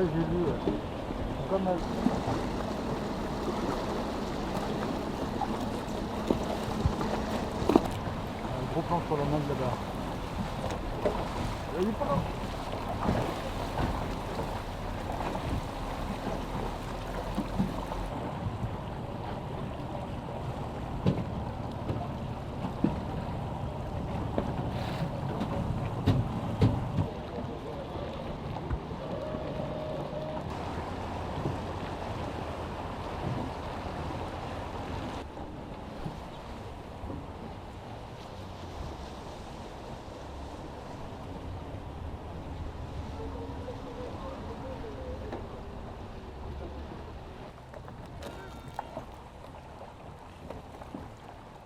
Ouais, j'ai vu. Pas mal. Un gros plan sur la main de là-bas. Il est pas là.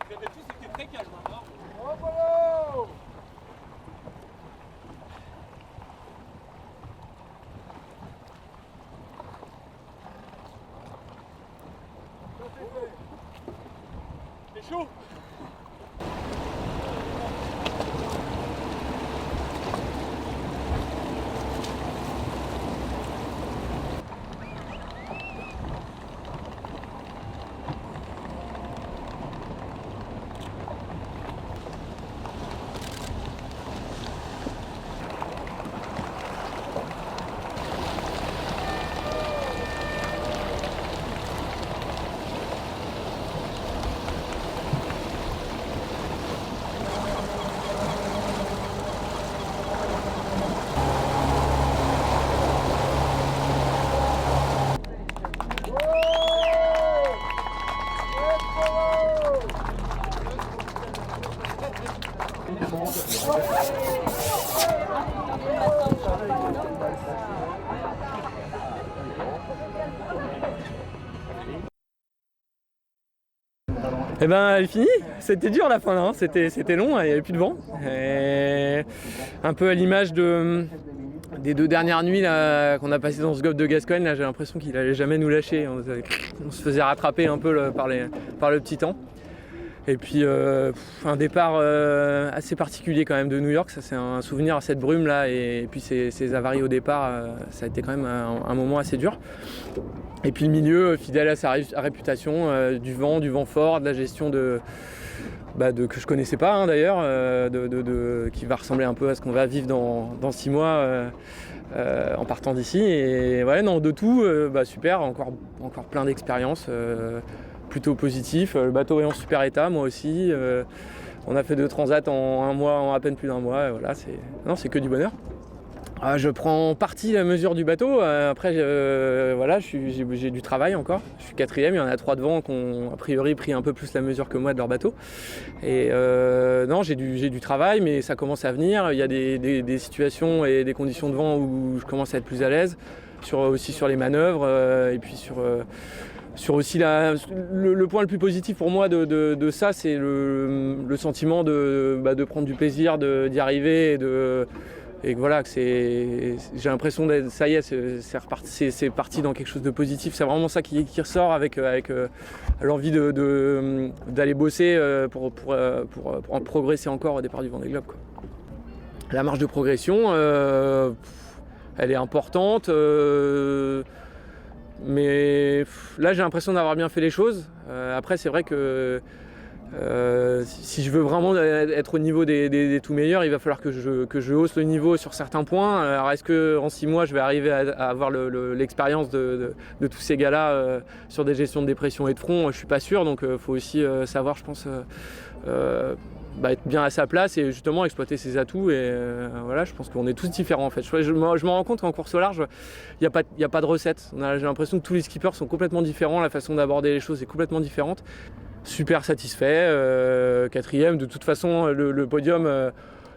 C'était très calme. Oh, voilà. C'est chaud. Eh ben elle est finie, c'était dur la fin là, hein. C'était long, il n'y avait plus de vent. Et un peu à l'image des 2 dernières nuits là, qu'on a passées dans ce golfe de Gascogne, là j'ai l'impression qu'il allait jamais nous lâcher. On se faisait rattraper un peu par le petit temps. Et puis un départ assez particulier quand même de New York, ça c'est un souvenir à cette brume là et puis ces avaries au départ, ça a été quand même un moment assez dur. Et puis le milieu, fidèle à sa réputation, du vent fort, de la gestion que je connaissais pas hein, d'ailleurs, qui va ressembler un peu à ce qu'on va vivre dans 6 mois en partant d'ici. Et ouais, non, de tout, super, encore plein d'expériences. Plutôt positif, le bateau est en super état, moi aussi. On a fait 2 transats en 1 mois, en à peine plus d'1 mois. Voilà, c'est que du bonheur. Je prends partie la mesure du bateau. Après, voilà, j'ai du travail encore. Je suis 4e, il y en a 3 devant qui ont a priori pris un peu plus la mesure que moi de leur bateau. Et non, j'ai du travail, mais ça commence à venir. Il y a des situations et des conditions de vent où je commence à être plus à l'aise, aussi sur les manœuvres et puis sur aussi le point le plus positif pour moi de ça, c'est le sentiment de prendre du plaisir, d'y arriver et que voilà, j'ai l'impression d'être, ça y est, c'est parti dans quelque chose de positif. C'est vraiment ça qui ressort avec l'envie d'aller bosser pour progresser encore au départ du Vendée Globe, quoi. La marge de progression, elle est importante. Mais là j'ai l'impression d'avoir bien fait les choses. Après c'est vrai que si je veux vraiment être au niveau des tout meilleurs, il va falloir que je hausse le niveau sur certains points. Alors est-ce qu'en 6 mois je vais arriver à avoir l'expérience de tous ces gars-là sur des gestions de dépression et de front? Je suis pas sûr, donc il faut aussi savoir, je pense, être bien à sa place et justement exploiter ses atouts. Et voilà, je pense qu'on est tous différents en fait. Je me rends compte qu'en course au large, il n'y a pas de recette. J'ai l'impression que tous les skippers sont complètement différents, la façon d'aborder les choses est complètement différente. Super satisfait, 4e. De toute façon, le podium,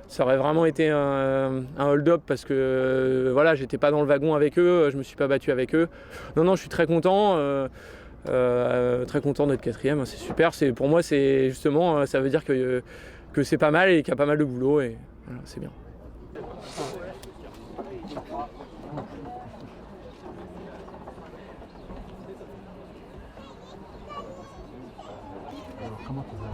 ça aurait vraiment été un hold-up parce que voilà, j'étais pas dans le wagon avec eux, je me suis pas battu avec eux. Non, je suis très content. Très content d'être 4e, c'est super. Pour moi, c'est justement, ça veut dire que c'est pas mal et qu'il y a pas mal de boulot et voilà, c'est bien. Alors, comment tu fais?